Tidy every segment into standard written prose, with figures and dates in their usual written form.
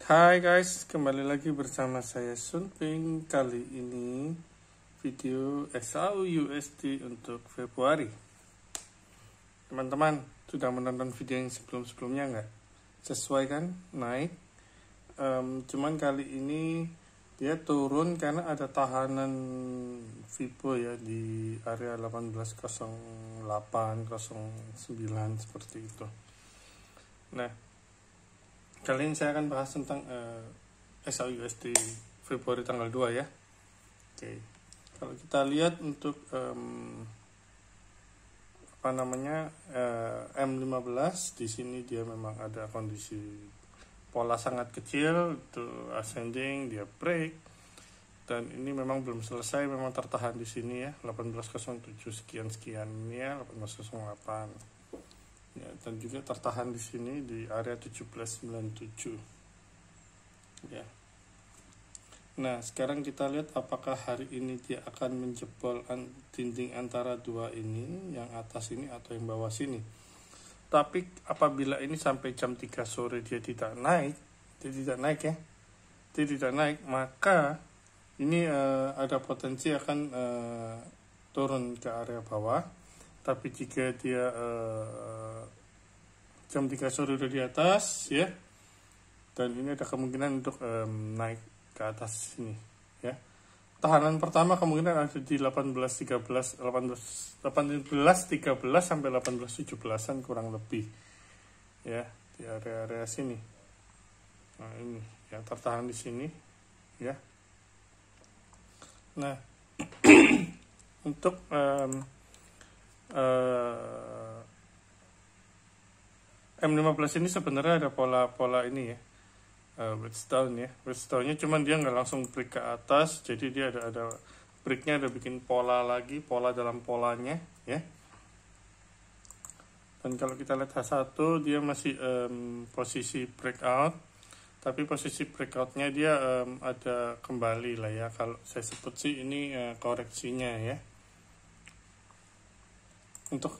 Hai guys, kembali lagi bersama saya Sunping. Kali ini video SAU-USD untuk Februari. Teman-teman sudah menonton video yang sebelum-sebelumnya nggak? Sesuai kan? Naik. Cuman kali ini dia turun karena ada tahanan Fibo ya di area 1808, 09 seperti itu. Nah, kali ini saya akan bahas tentang SAU-USD Februari tanggal 2 ya. Oke. Kalau kita lihat untuk M15 di sini dia memang ada kondisi pola sangat kecil, itu ascending, dia break. Dan ini memang belum selesai, memang tertahan di sini ya, 1807 sekian ini ya, 1808. Ya, dan juga tertahan di sini di area 1797 ya. Nah, sekarang kita lihat apakah hari ini dia akan menjebol dinding antara dua ini, yang atas ini atau yang bawah sini. Tapi apabila ini sampai jam 3 sore dia tidak naik ya, maka ini ada potensi akan turun ke area bawah. Tapi jika dia jam 3 sore udah di atas ya, dan ini ada kemungkinan untuk naik ke atas sini ya. Tahanan pertama kemungkinan ada di 1813 sampai 1817-an kurang lebih ya, di area-area sini. Nah, ini yang tertahan di sini ya. Nah, untuk M15 ini sebenarnya ada pola-pola ini ya, Wheatstone ya. Wheatstone-nya cuman dia nggak langsung break ke atas, jadi dia ada breaknya, ada bikin pola lagi, pola dalam polanya ya. Dan kalau kita lihat H1 dia masih posisi breakout, tapi posisi breakoutnya dia ada kembali lah ya. Kalau saya sebut sih ini koreksinya ya. Untuk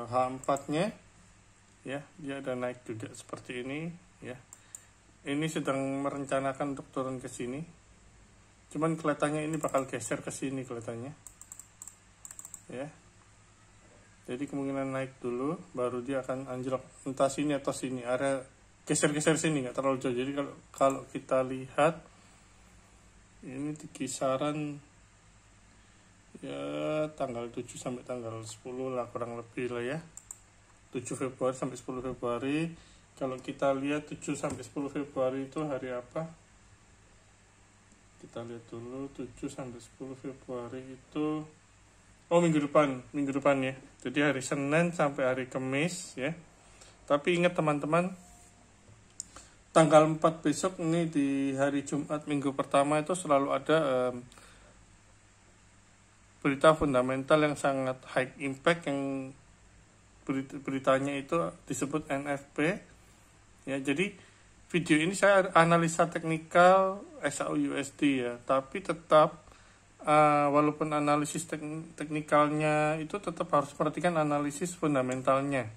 H4-nya ya, dia ada naik juga seperti ini ya. Ini sedang merencanakan untuk turun ke sini. Cuman kelihatannya ini bakal geser ke sini kelihatannya. Ya. Jadi kemungkinan naik dulu baru dia akan anjlok entah sini atau sini, area geser-geser sini, nggak terlalu jauh. Jadi kalau kita lihat ini di kisaran ya tanggal 7 sampai tanggal 10 lah kurang lebih lah ya, 7 Februari sampai 10 Februari. Kalau kita lihat 7 sampai 10 Februari itu hari apa, kita lihat dulu. 7 sampai 10 Februari itu minggu depan ya, jadi hari Senin sampai hari Kamis ya. Tapi ingat teman-teman, tanggal 4 besok ini di hari Jumat minggu pertama itu selalu ada berita fundamental yang sangat high impact, yang beritanya itu disebut NFP ya. Jadi video ini saya analisa teknikal SAU-USD ya, tapi tetap walaupun analisis teknikalnya itu tetap harus perhatikan analisis fundamentalnya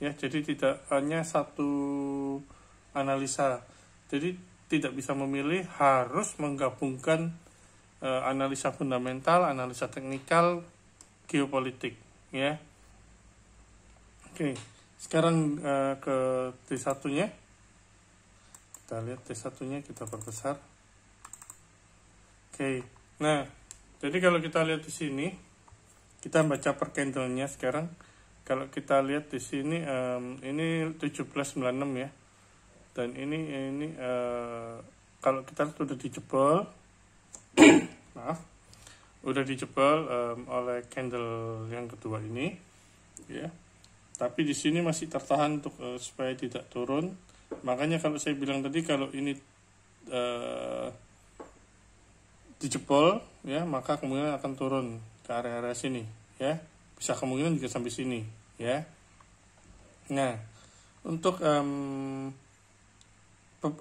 ya. Jadi tidak hanya satu analisa, jadi tidak bisa memilih, harus menggabungkan analisa fundamental, analisa teknikal, geopolitik ya. Oke, sekarang ke T1-nya. Kita lihat T1-nya, kita perbesar. Oke. Nah, jadi kalau kita lihat di sini, kita baca per candle-nya sekarang. Kalau kita lihat di sini ini 1796 ya. Dan ini kalau kita sudah dijebol maaf, udah dijebol oleh candle yang kedua ini ya. Tapi di sini masih tertahan untuk supaya tidak turun. Makanya kalau saya bilang tadi, kalau ini dijebol ya, maka kemungkinan akan turun ke area-area sini ya. Bisa kemungkinan juga sampai sini ya. Nah, untuk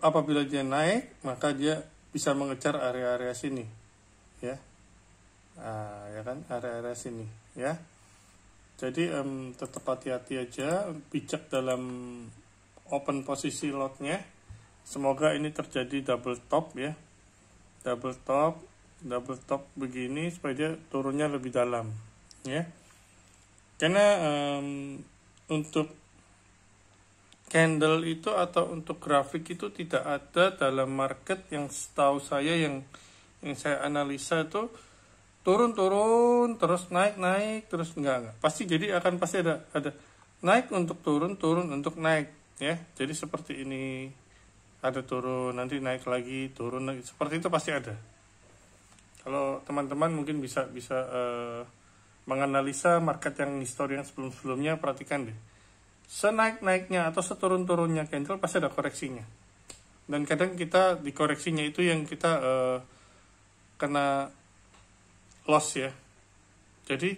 apabila dia naik, maka dia bisa mengejar area-area sini ya. Nah, ya kan, area-area sini ya. Jadi tetap hati-hati aja, bijak dalam open posisi lotnya Semoga ini terjadi double top ya, double top begini supaya dia turunnya lebih dalam ya. Karena untuk candle itu atau untuk grafik itu tidak ada dalam market yang setahu saya, yang saya analisa itu turun terus naik terus enggak, pasti jadi akan pasti ada naik untuk turun untuk naik ya. Jadi seperti ini, ada turun nanti naik lagi, turun lagi, seperti itu pasti ada. Kalau teman-teman mungkin bisa menganalisa market yang histori yang sebelumnya, perhatikan deh, senaik-naiknya atau seturun-turunnya candle pasti ada koreksinya. Dan kadang kita di koreksinya itu yang kita kena loss ya. Jadi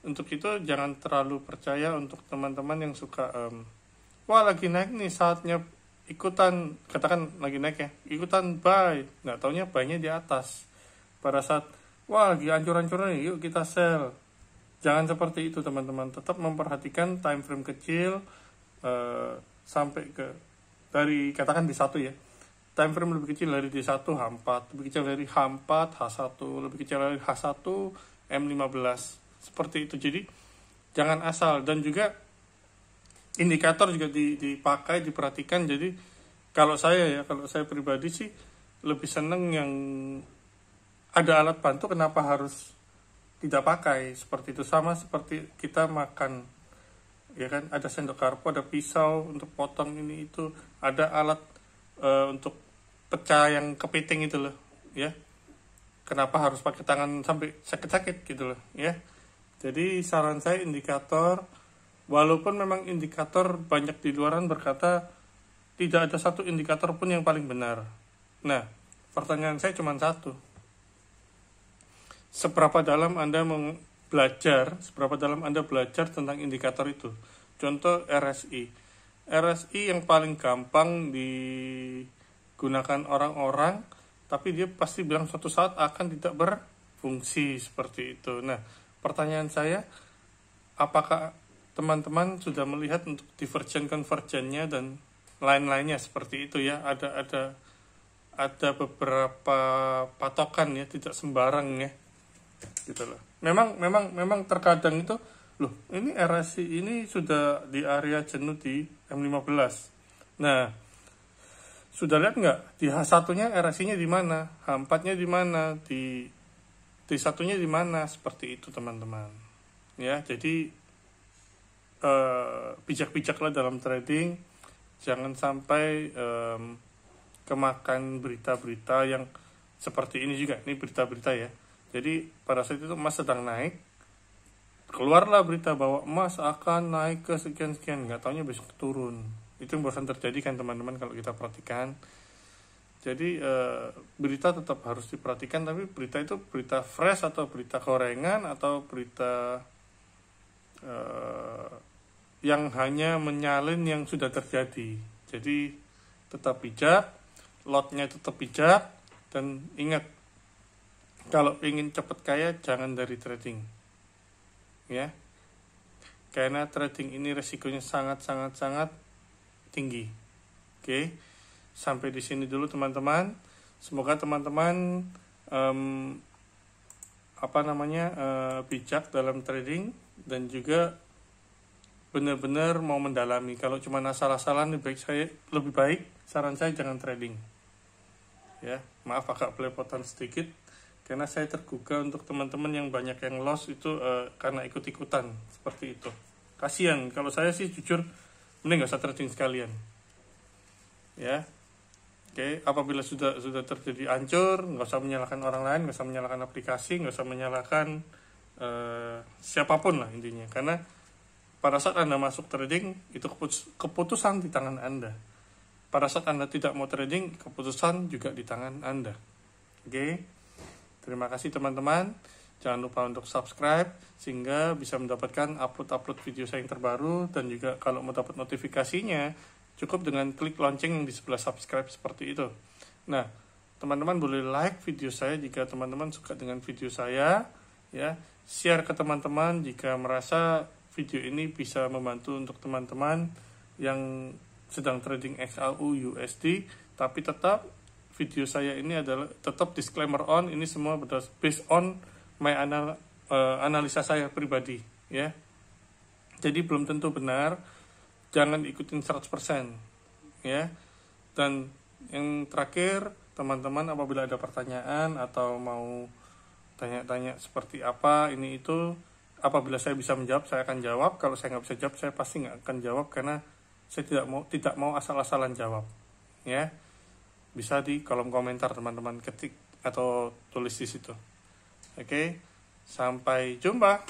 untuk itu jangan terlalu percaya untuk teman-teman yang suka wah lagi naik nih, saatnya ikutan, katakan lagi naik ya, ikutan buy, nggak taunya buy-nya di atas. Pada saat wah lagi ancur-ancurnya yuk kita sell. Jangan seperti itu teman-teman, tetap memperhatikan time frame kecil sampai ke dari katakan di satu ya, time frame lebih kecil dari D1 H4, lebih kecil dari H4 H1, lebih kecil dari H1 M15, seperti itu. Jadi jangan asal, dan juga indikator juga dipakai, diperhatikan. Jadi kalau saya pribadi sih lebih seneng yang ada alat bantu, kenapa harus tidak pakai seperti itu. Sama seperti kita makan ya kan, ada sendok garpu, ada pisau untuk potong ini itu, ada alat untuk pecah yang kepiting itu loh ya, kenapa harus pakai tangan sampai sakit-sakit gitu loh ya. Jadi saran saya indikator, walaupun memang indikator banyak di luaran berkata tidak ada satu indikator pun yang paling benar. Nah pertanyaan saya cuma satu, seberapa dalam Anda belajar tentang indikator itu. Contoh RSI yang paling gampang digunakan orang-orang, tapi dia pasti bilang suatu saat akan tidak berfungsi seperti itu. Nah pertanyaan saya, apakah teman-teman sudah melihat untuk divergen-konvergennya dan lain-lainnya seperti itu ya. Ada beberapa patokan ya, tidak sembarang ya gitu loh. Memang terkadang itu loh, ini RSI ini sudah di area jenuh di M15. Nah sudah lihat nggak di H1-nya RSI-nya di mana, H4-nya di mana, di D1-nya di mana, seperti itu teman-teman ya. Jadi bijak-bijaklah dalam trading, jangan sampai kemakan berita-berita yang seperti ini juga. Ini berita-berita ya. Jadi pada saat itu emas sedang naik, keluarlah berita bahwa emas akan naik ke sekian-sekian, nggak taunya besok turun. Itu yang barusan terjadi kan teman-teman kalau kita perhatikan. Jadi berita tetap harus diperhatikan, tapi berita itu berita fresh atau berita gorengan atau berita yang hanya menyalin yang sudah terjadi. Jadi tetap bijak, lotnya tetap bijak, dan ingat, kalau ingin cepat kaya jangan dari trading ya, karena trading ini resikonya sangat tinggi. Oke, sampai di sini dulu teman-teman. Semoga teman-teman bijak dalam trading dan juga benar-benar mau mendalami. Kalau cuma asal-asalan, lebih baik saran saya jangan trading ya. Maaf agak belepotan sedikit, karena saya tergugah untuk teman-teman yang banyak yang loss itu karena ikut-ikutan seperti itu. Kasihan. Kalau saya sih jujur mending nggak usah trading sekalian ya. Oke, apabila sudah terjadi hancur, nggak usah menyalahkan orang lain, nggak usah menyalahkan aplikasi, nggak usah menyalahkan siapapun lah intinya. Karena pada saat Anda masuk trading, itu keputusan di tangan Anda. Pada saat Anda tidak mau trading, keputusan juga di tangan Anda. Oke, terima kasih teman-teman. Jangan lupa untuk subscribe, sehingga bisa mendapatkan upload video saya yang terbaru. Dan juga kalau mau dapat notifikasinya, cukup dengan klik lonceng yang di sebelah subscribe seperti itu. Nah, teman-teman boleh like video saya jika teman-teman suka dengan video saya ya. Share ke teman-teman jika merasa video ini bisa membantu untuk teman-teman yang sedang trading XAU USD, tapi tetap video saya ini adalah tetap disclaimer on, ini semua based on my analisa saya pribadi ya. Jadi belum tentu benar, jangan ikutin 100% ya. Dan yang terakhir, teman-teman apabila ada pertanyaan atau mau tanya-tanya seperti apa ini itu, apabila saya bisa menjawab saya akan jawab. Kalau saya nggak bisa jawab, saya pasti nggak akan jawab, karena saya tidak mau asal-asalan jawab ya. Bisa di kolom komentar teman-teman ketik atau tulis di situ. Oke, sampai jumpa.